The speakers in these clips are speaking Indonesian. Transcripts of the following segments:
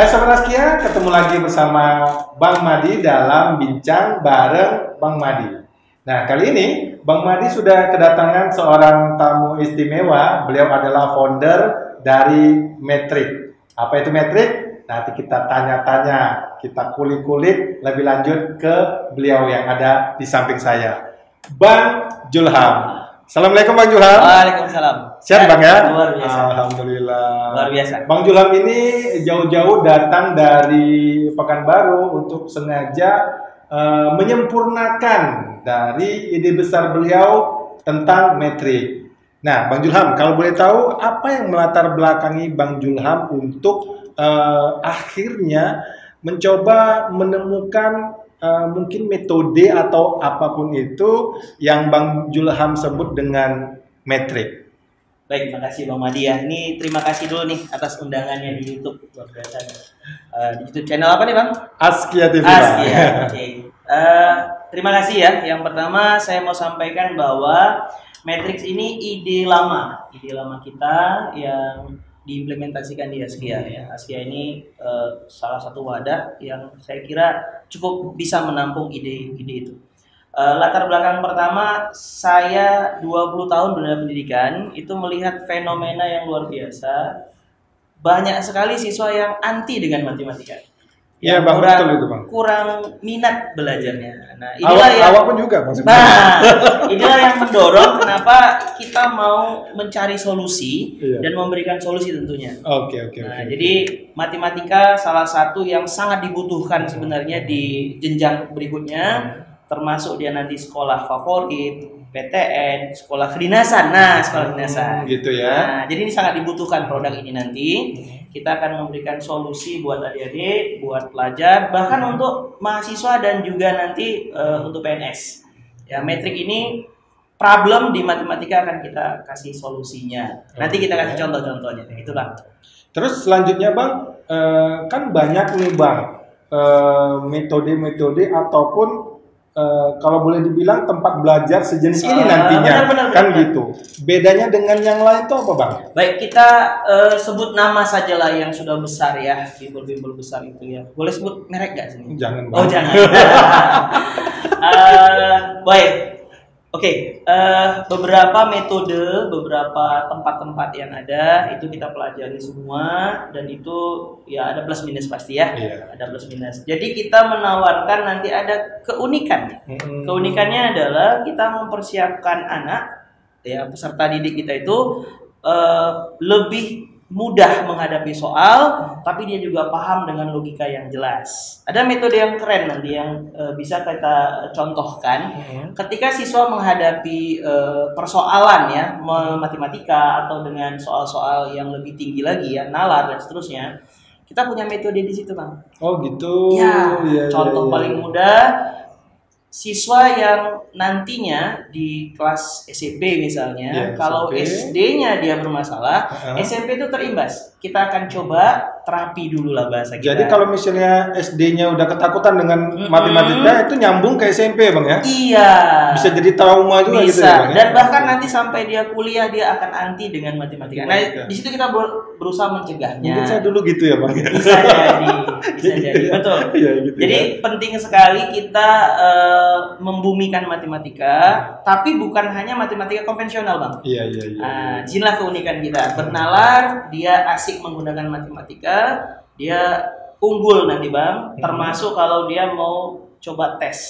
Hai Sobat Askia, ketemu lagi bersama Bang Madi dalam Bincang Bareng Bang Madi. Nah, kali ini Bang Madi sudah kedatangan seorang tamu istimewa. Beliau adalah founder dari Metric. Apa itu Metric? Nanti kita tanya-tanya, kita kulik-kulik lebih lanjut ke beliau yang ada di samping saya, Bang Julham. Assalamualaikum Bang Julham. Waalaikumsalam. Sehat Bang ya? Luar biasa. Alhamdulillah. Luar biasa. Bang Julham ini jauh-jauh datang dari Pekanbaru untuk sengaja menyempurnakan dari ide besar beliau tentang Metric. Nah, Bang Julham, kalau boleh tahu apa yang melatar belakangi Bang Julham untuk akhirnya mencoba menemukan mungkin metode atau apapun itu yang Bang Julham sebut dengan Metric. Baik, makasih Bang Madi ya. Ini terima kasih dulu nih atas undangannya di YouTube. Luar biasa. Di YouTube channel apa nih Bang? Askia TV. Askia. Oke. Terima kasih ya. Yang pertama saya mau sampaikan bahwa Metric ini ide lama kita yang diimplementasikan di Askia ya. Askia ini salah satu wadah yang saya kira cukup bisa menampung ide-ide itu. Latar belakang pertama, saya 20 tahun dunia pendidikan itu melihat fenomena yang luar biasa. Banyak sekali siswa yang anti dengan matematika. Iya Bang, betul itu Bang. Kurang minat belajarnya. Nah, inilah awak pun juga maksudnya. Nah, inilah yang mendorong kenapa kita mau mencari solusi dan memberikan solusi tentunya. Oke. Jadi matematika salah satu yang sangat dibutuhkan sebenarnya di jenjang berikutnya. Termasuk dia nanti sekolah favorit, PTN, sekolah kedinasan. Nah, sekolah kedinasan. Gitu ya. Nah, jadi ini sangat dibutuhkan produk ini nanti. Kita akan memberikan solusi buat adik-adik, buat pelajar, bahkan untuk mahasiswa dan juga nanti untuk PNS. Ya, Metric ini problem di matematika akan kita kasih solusinya. Nanti kita kasih contoh-contohnya. Itulah. Terus selanjutnya Bang, kan banyak nih Bang metode-metode ataupun kalau boleh dibilang tempat belajar sejenis ini nantinya, benar. Gitu. Bedanya dengan yang lain itu apa Bang? Baik, kita sebut nama sajalah yang sudah besar ya, bimbel-bimbel besar itu ya. Boleh sebut merek gak sini? Jangan Bang. Oh jangan. Baik, oke. Beberapa metode, beberapa tempat-tempat yang ada itu kita pelajari semua dan itu ya ada plus minus pasti ya. Ada plus minus. Jadi kita menawarkan nanti ada keunikan. Keunikannya adalah kita mempersiapkan anak ya peserta didik kita itu lebih mudah menghadapi soal, tapi dia juga paham dengan logika yang jelas. Ada metode yang keren nanti yang bisa kita contohkan ketika siswa menghadapi persoalan ya matematika atau dengan soal-soal yang lebih tinggi lagi ya nalar dan seterusnya. Kita punya metode di situ Bang. Oh gitu. Ya, contoh paling mudah. Siswa yang nantinya di kelas SMP misalnya, kalau SD-nya dia bermasalah, SMP itu terimbas. Kita akan coba terapi dulu lah bahasa kita. Jadi kalau misalnya SD-nya udah ketakutan dengan matematika, itu nyambung ke SMP Bang ya? Iya. Bisa jadi trauma juga gitu ya Bang? Dan bahkan nanti sampai dia kuliah dia akan anti dengan matematika. Nah, di situ kita berusaha mencegahnya. Mungkin saya dulu gitu ya Bang? Bisa jadi, betul. Gitu jadi penting sekali kita membumikan matematika, tapi bukan hanya matematika konvensional Bang. Iya. Disinilah keunikan kita. Bernalar, dia asik menggunakan matematika, dia unggul nanti Bang. Termasuk kalau dia mau coba tes.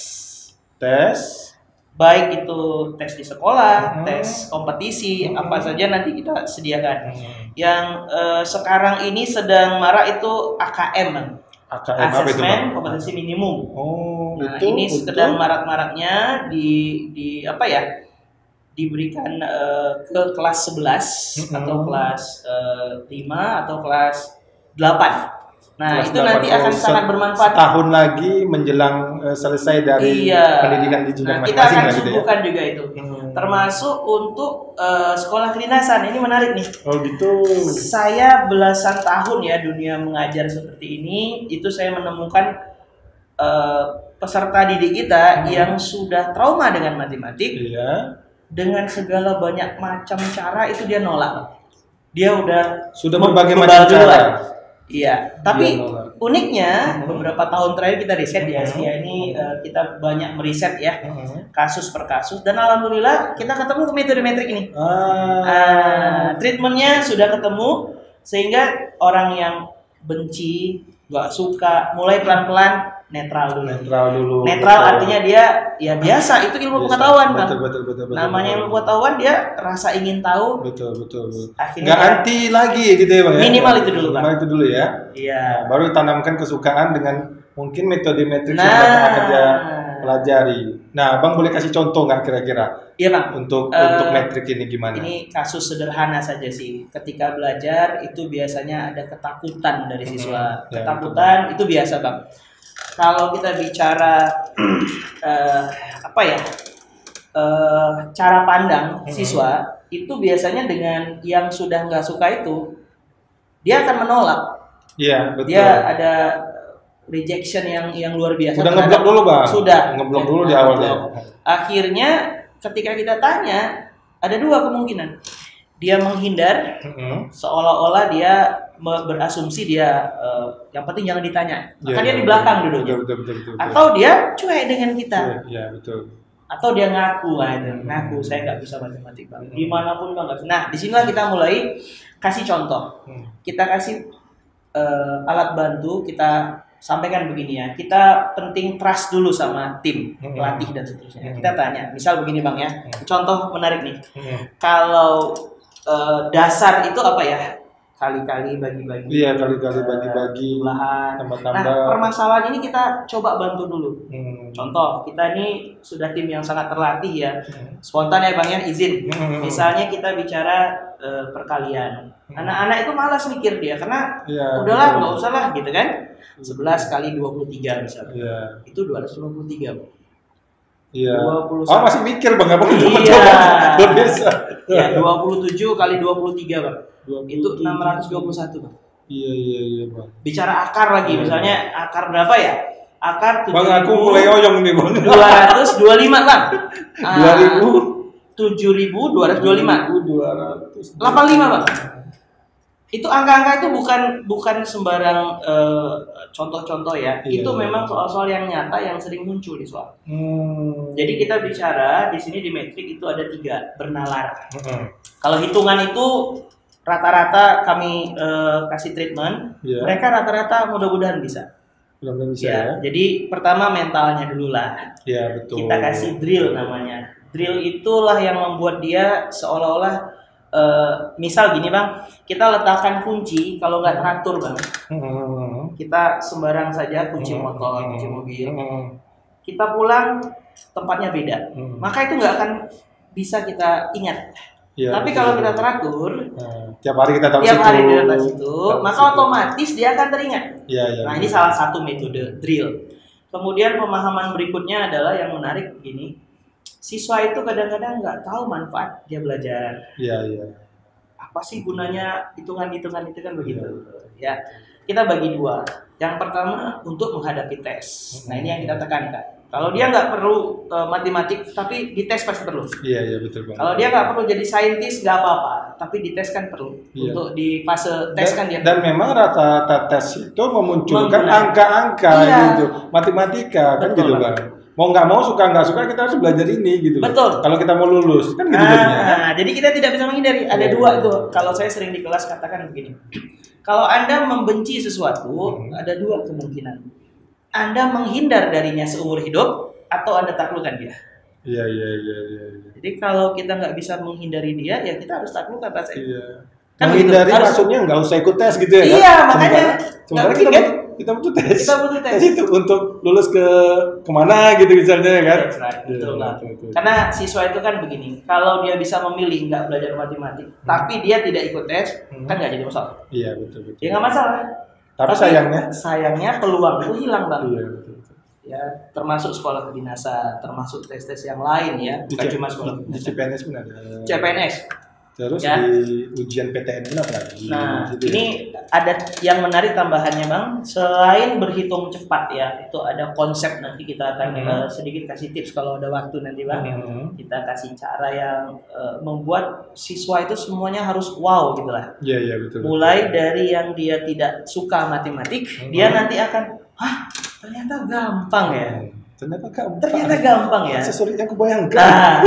Baik itu tes di sekolah, tes kompetisi, apa saja nanti kita sediakan. Yang sekarang ini sedang marak itu AKM Bang. Asesmen kompetensi minimum. Nah, ini sedang marak-maraknya di apa ya? Diberikan ke kelas 11 atau kelas 5 atau kelas 8. Nah, kelas itu nanti akan sangat bermanfaat. Tahun lagi menjelang selesai dari pendidikan di jenjang masing-masing. Kita akan sibukkan juga itu. Termasuk untuk sekolah kedinasan. Ini menarik nih. Oh gitu. Saya belasan tahun ya dunia mengajar seperti ini, itu saya menemukan peserta didik kita yang sudah trauma dengan matematik. Dengan segala banyak macam cara itu dia nolak. Dia sudah berbagai macam cara. Iya, tapi uniknya beberapa tahun terakhir kita riset di Asia ini, kita banyak meriset ya, kasus per kasus, dan alhamdulillah kita ketemu metode metrik ini. Treatmentnya sudah ketemu, sehingga orang yang benci, nggak suka, mulai pelan-pelan netral dulu. Netral artinya dia ya biasa, itu ilmu pengetahuan, Bang. Betul. Namanya ilmu pengetahuan, dia rasa ingin tahu. Betul. Akhirnya nggak anti lagi gitu ya, Bang. Minimal itu dulu, Bang. Minimal itu dulu ya. Iya. Nah, baru tanamkan kesukaan dengan mungkin metode metrik yang akan dia pelajari. Nah, Bang boleh kasih contoh nggak kira-kira? Iya, Bang. Untuk metrik ini gimana? Ini kasus sederhana saja sih. Ketika belajar itu biasanya ada ketakutan dari siswa. Ketakutan itu biasa, Bang. Kalau kita bicara cara pandang siswa itu biasanya dengan yang sudah nggak suka itu dia akan menolak. Iya, betul. Dia ada rejection yang luar biasa. Sudah ngeblok dulu, Bang. Sudah ngeblok dulu di awalnya. Akhirnya ketika kita tanya, ada dua kemungkinan. Dia menghindar, seolah-olah dia berasumsi dia yang penting jangan ditanya. Maka dia di belakang dulu. Betul. Atau dia cuek dengan kita. Iya, betul. Atau dia ngaku saya nggak bisa matematik, Bang. Gimana pun Bang nggak bisa. Nah, disinilah kita mulai kasih contoh. Kita kasih alat bantu, kita sampaikan begini ya. Kita penting trust dulu sama tim pelatih dan seterusnya. Kita tanya, misal begini Bang ya. Contoh menarik nih. Kalau dasar itu apa ya? Kali-kali bagi-bagi. Iya, kali-kali bagi-bagi. Lahan. Tambah-tambah. Nah, permasalahan ini kita coba bantu dulu. Contoh, kita ini sudah tim yang sangat terlatih ya. Spontan ya Bang ya, izin. Misalnya kita bicara perkalian. Anak-anak itu malas mikir dia karena udahlah nggak usah lah gitu kan. 11 kali 23 misalnya. Itu 253, Bang. Iya. Masih mikir Bang, apa luar biasa. Ya, 27 kali 23, Bang. 20, itu 621, Bang. Iya, Bang. Bicara akar lagi, misalnya akar berapa ya? Akar 7.000. Bang, aku mulai oyong nih, Bang. 225, Bang. 7.225. 85, Bang. Itu angka-angka itu bukan sembarang contoh-contoh ya. Iya, itu memang soal-soal yang nyata yang sering muncul di soal. Jadi kita bicara di sini di metrik itu ada 3 bernalar. Kalau hitungan itu rata-rata kami kasih treatment, mereka rata-rata mudah-mudahan bisa. Ya. Jadi pertama mentalnya dulu lah. Iya, betul. Kita kasih drill namanya. Drill itulah yang membuat dia seolah-olah misal gini Bang, kita letakkan kunci kalau nggak teratur Bang. Kita sembarang saja kunci motor, kunci mobil. Kita pulang tempatnya beda. Maka itu nggak akan bisa kita ingat. Ya, tapi kalau kita teratur, tiap hari kita tahu situ, maka otomatis dia akan teringat. Nah, ini salah satu metode drill. Kemudian pemahaman berikutnya adalah yang menarik begini. Siswa itu kadang-kadang nggak tahu manfaat dia belajar. Iya. Apa sih gunanya hitungan-hitungan itu kan begitu. Ya, kita bagi 2. Yang pertama untuk menghadapi tes. Nah, ini yang kita tekankan. Kalau dia nggak perlu matematik, tapi dites pasti perlu. Iya betul Bang. Kalau dia nggak perlu jadi saintis nggak apa-apa, tapi dites kan perlu. Untuk di fase tes kan dia. Dan memang rata-rata tes itu memunculkan angka-angka gitu, matematika kan gitu Bang. Mau nggak mau, suka nggak suka, kita harus belajar ini gitu. Betul. Kalau kita mau lulus kan gitu jadinya. Jadi kita tidak bisa menghindari. Ada 2 tuh. Kalau saya sering di kelas katakan begini. Kalau Anda membenci sesuatu, ada 2 kemungkinan. Anda menghindar darinya seumur hidup atau Anda taklukkan dia. Iya. Jadi kalau kita nggak bisa menghindari dia, ya kita harus taklukkan rasanya. Iya. Kan menghindari maksudnya nggak usah ikut tes gitu ya. Iya, makanya sebenarnya kita butuh tes. Tes itu untuk lulus kemana gitu misalnya kan. Betul. Karena siswa itu kan begini, kalau dia bisa memilih nggak belajar matematik, tapi dia tidak ikut tes, kan nggak jadi masalah. Iya betul. Ya nggak masalah. Tapi sayangnya peluang itu hilang Bang. Iya betul. Ya, termasuk sekolah kedinasan, termasuk tes-tes yang lain ya, bukan cuma sekolah kedinasan. Di CPNS pun ada. CPNS. Terus ya. di ujian PTN ini apa lagi? Nah, gitu ini ada yang menarik tambahannya Bang. Selain berhitung cepat ya, itu ada konsep, nanti kita akan sedikit kasih tips kalau ada waktu nanti Bang. Kita kasih cara yang membuat siswa itu semuanya harus wow gitu lah. Iya, iya betul. Mulai dari yang dia tidak suka matematik, dia nanti akan, ternyata gampang ya. Ternyata gampang ya. Sesulit yang kebayangkan. Nah,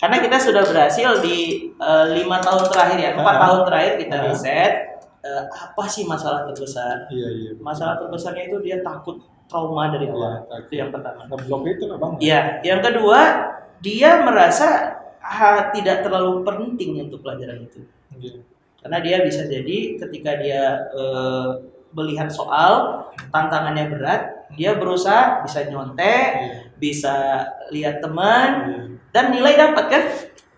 karena kita sudah berhasil di 5 tahun terakhir ya, 4 tahun terakhir kita riset apa sih masalah terbesar. Iya. Masalah terbesarnya itu dia takut trauma dari awal. Itu yang pertama. Ngeblok itu lah Bang. Iya, yang kedua dia merasa tidak terlalu penting untuk pelajaran itu. Iya. Karena dia bisa jadi ketika dia melihat soal tantangannya berat, dia berusaha bisa nyontek, bisa lihat teman, dan nilai dapat kan.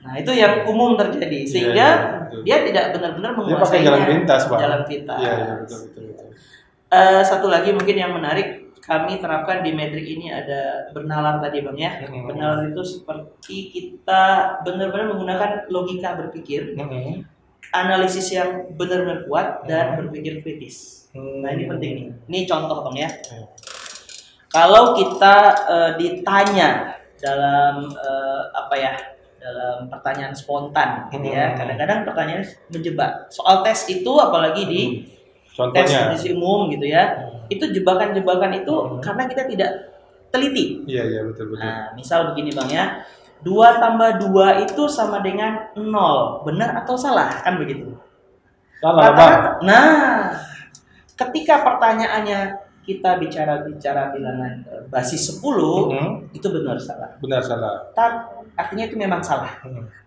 Nah itu yang umum terjadi, sehingga dia tidak benar-benar menguasai jalan pintas, Pak. Jalan pintas. Iya, betul. Satu lagi mungkin yang menarik, kami terapkan di metrik ini ada bernalar tadi Bang ya. Bernalar itu seperti kita benar-benar menggunakan logika berpikir, analisis yang benar-benar kuat, dan berpikir kritis. Nah ini penting nih. Ini contoh Bang ya. Kalau kita ditanya dalam dalam pertanyaan spontan gitu ya, kadang-kadang pertanyaan menjebak. Soal tes itu apalagi di tes umum gitu ya, itu jebakan-jebakan itu karena kita tidak teliti. Iya betul. Nah misal begini Bang ya, 2 tambah 2 itu sama dengan 0, benar atau salah kan begitu? Salah Bang. Nah ketika pertanyaannya kita bicara bilangan basis 10, itu benar salah. Artinya itu memang salah.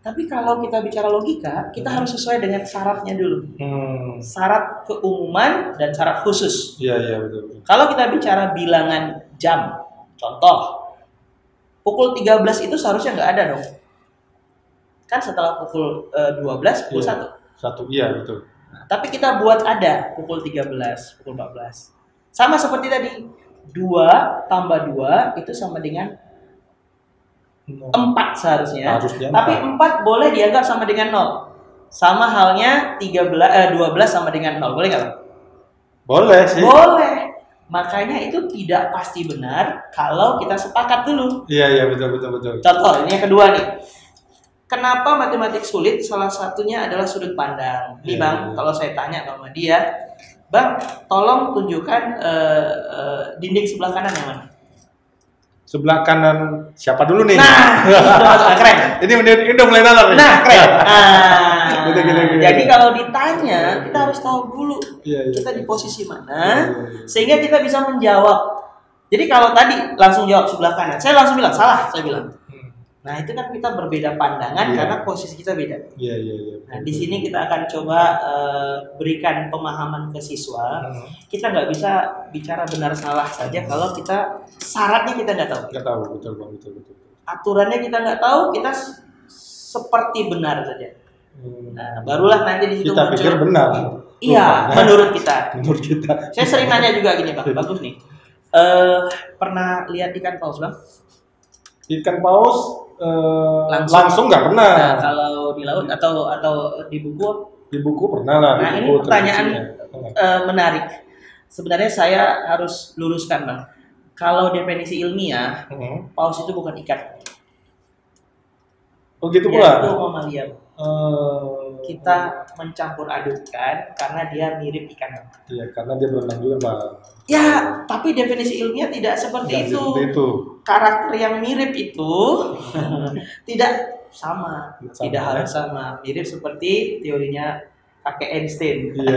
Tapi kalau kita bicara logika, kita harus sesuai dengan syaratnya dulu. Syarat keumuman dan syarat khusus. Iya betul. Kalau kita bicara bilangan jam, contoh, pukul 13 itu seharusnya nggak ada dong. Kan setelah pukul 12, pukul 1. Iya betul. Nah, tapi kita buat ada pukul 13, pukul 14. Sama seperti tadi, 2 tambah 2 itu sama dengan 4 seharusnya. Tapi 4 boleh dianggap sama dengan 0. Sama halnya 12 sama dengan 0. Boleh nggak Bang? Boleh sih. Boleh. Makanya itu tidak pasti benar kalau kita sepakat dulu. Iya betul. Contoh, ini yang kedua nih. Kenapa matematik sulit? Salah satunya adalah sudut pandang. Nih Bang, kalau saya tanya sama dia, Bang, tolong tunjukkan dinding sebelah kanan yang mana? Sebelah kanan siapa dulu nih? Nah, keren. Ini udah mulai nalar nih. Nah, keren. Gini. Jadi Gitu. kalau ditanya, kita harus tahu dulu kita di posisi mana, sehingga kita bisa menjawab. Jadi kalau tadi langsung jawab sebelah kanan, saya langsung bilang salah, saya bilang. Nah itu kan kita berbeda pandangan karena posisi kita beda. Iya. Nah di sini kita akan coba berikan pemahaman ke siswa. Kita nggak bisa bicara benar salah saja kalau kita syaratnya kita nggak tahu. Nggak tahu, betul. Aturannya kita nggak tahu, kita seperti benar saja. Nah barulah nanti di situ kita muncul. Pikir benar. Iya, menurut kita. Menurut kita. Saya sering nanya juga gini Bang, bagus nih. Pernah lihat ikan paus Bang? Ikan paus langsung nggak pernah. Nah, kalau di laut atau di buku? Di buku pernah lah. Nah ini pertanyaan menarik. Sebenarnya saya harus luruskan Bang. Kalau definisi ilmiah, paus itu bukan ikan. Oh gitu pula. Itu mamalia. Kita mencampur adukkan karena dia mirip ikan. Iya, karena dia berenang juga Bang. Ya, tapi definisi ilmiah tidak seperti itu. Karakter yang mirip itu tidak sama. Tidak harus sama. Mirip seperti teorinya kakek Einstein. Iya,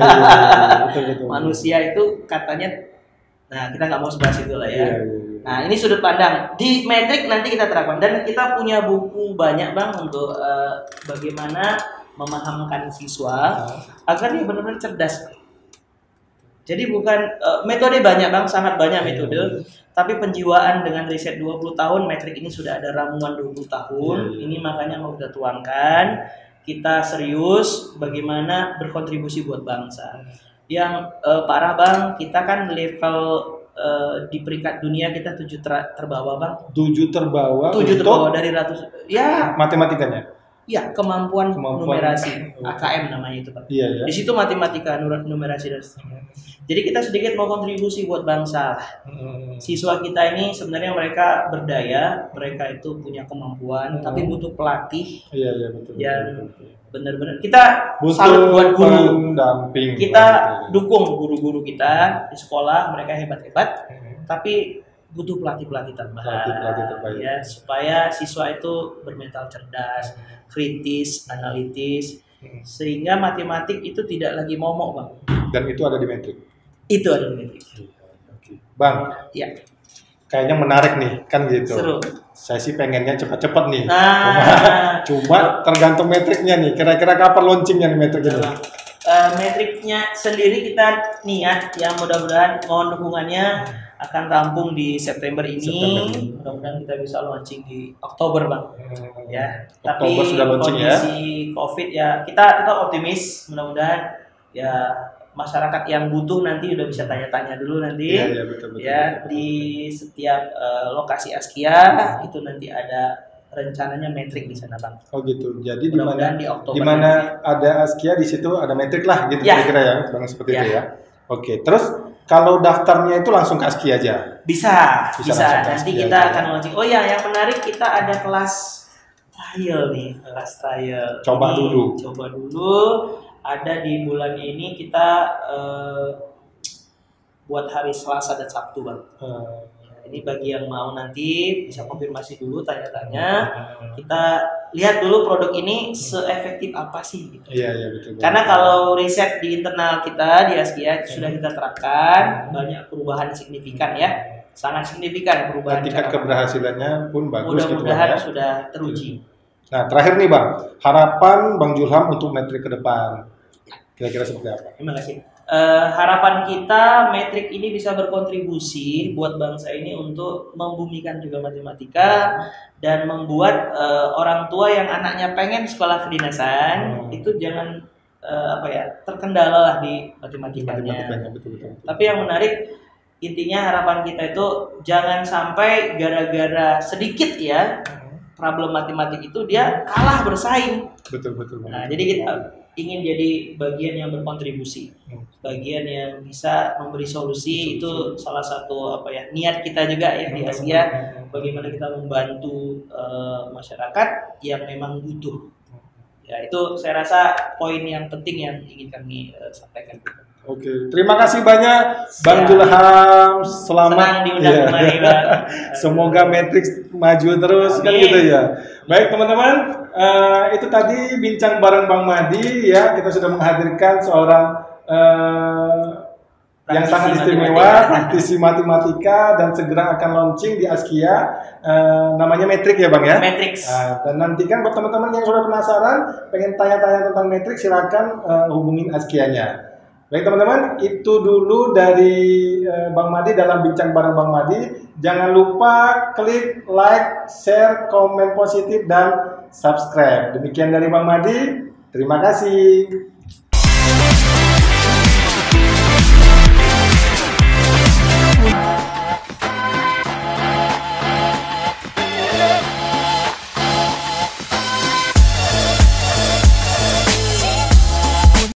betul. Manusia itu katanya, nah kita nggak mau bahas itu lah ya. Iya. Nah ini sudut pandang di metrik nanti kita terapkan, dan kita punya buku banyak Bang untuk bagaimana memahamkan siswa agar dia benar-benar cerdas. Jadi bukan metode banyak Bang, sangat banyak metode, tapi penjiwaan dengan riset 20 tahun, metrik ini sudah ada ramuan 20 tahun. Ini makanya mau kita tuangkan, kita serius bagaimana berkontribusi buat bangsa. Yang parah Bang, kita kan level di peringkat dunia kita 7 terbawah Bang. 7 terbawah. 7 terbawah dari ratus. Ya. Matematikanya. Ya, kemampuan numerasi, AKM namanya itu Pak. Iya, ya. Di situ matematika, numerasi dan seterusnya. Jadi kita sedikit mau kontribusi buat bangsa. Siswa kita ini sebenarnya mereka berdaya, mereka itu punya kemampuan, tapi butuh pelatih. Iya, iya betul. Yang benar-benar kita salut buat guru. Kita dukung guru-guru kita di sekolah, mereka hebat-hebat, tapi butuh pelatih-pelatih tambahan. Ya, supaya siswa itu bermental cerdas, kritis, analitis, sehingga matematik itu tidak lagi momok, Bang. Dan itu ada di metrik. Itu ada di metrik. Bang, ya. Kayaknya menarik nih, kan gitu. Seru. Saya sih pengennya cepat-cepat nih. Cuma tergantung metriknya nih. Kira-kira kapan launchingnya nih metrik ini? Metriknya sendiri kita niat yang mudah-mudahan mohon dukungannya akan rampung di September ini. Mudah-mudahan kita bisa launching di Oktober, Bang. Ya. Oktober tapi sudah launching kondisi COVID ya kita tetap optimis. Mudah-mudahan ya masyarakat yang butuh nanti udah bisa tanya-tanya dulu nanti. Iya, betul. Di setiap lokasi Askia itu nanti ada rencananya metrik di sana, Bang. Oh gitu. Jadi di mana ada Askia di situ ada metrik lah gitu kira-kira ya, Bang, seperti itu ya. Oke. Terus kalau daftarnya itu langsung ke Askia aja? Bisa. Nanti kita akan launching. Oh ya, yang menarik kita ada kelas trial nih, Coba dulu. Ada di bulan ini kita buat hari Selasa dan Sabtu, Bang. Ini bagi yang mau nanti bisa konfirmasi dulu, tanya-tanya. Kita lihat dulu produk ini seefektif apa sih gitu. Iya, betul. Karena kalau riset di internal kita di Askia sudah kita terapkan banyak perubahan signifikan ya. Sangat signifikan perubahan. Tingkat keberhasilannya pun bagus. Mudah-mudahan sudah teruji. Nah, terakhir nih Bang, harapan Bang Julham untuk metrik ke depan kira-kira seperti apa? Terima kasih. Harapan kita metrik ini bisa berkontribusi buat bangsa ini untuk membumikan juga matematika dan membuat orang tua yang anaknya pengen sekolah kedinasan itu jangan terkendala lah di matematikanya. Betul. Tapi yang menarik intinya harapan kita itu jangan sampai gara-gara sedikit ya problem matematik itu dia kalah bersaing. Betul. Nah, jadi kita ingin jadi bagian yang berkontribusi, bagian yang bisa memberi solusi. Itu salah satu niat kita juga ya di Askia, bagaimana kita membantu masyarakat yang memang butuh. Ya, itu saya rasa poin yang penting yang ingin kami sampaikan. Oke, terima kasih banyak Bang Julham. Selamat diundang kembali, Bang. Semoga Matrix maju terus. Amin. Kan gitu ya. Baik teman-teman, itu tadi bincang bareng Bang Madi ya. Kita sudah menghadirkan seorang yang sangat istimewa, praktisi matematika dan segera akan launching di Askia. Namanya Matrix ya Bang ya. Matrix. Dan nantikan buat teman-teman yang sudah penasaran, pengen tanya-tanya tentang Matrix, silakan hubungin Askianya. Baik teman-teman, itu dulu dari Bang Madi dalam bincang bareng Bang Madi. Jangan lupa klik like, share, komen positif, dan subscribe. Demikian dari Bang Madi. Terima kasih.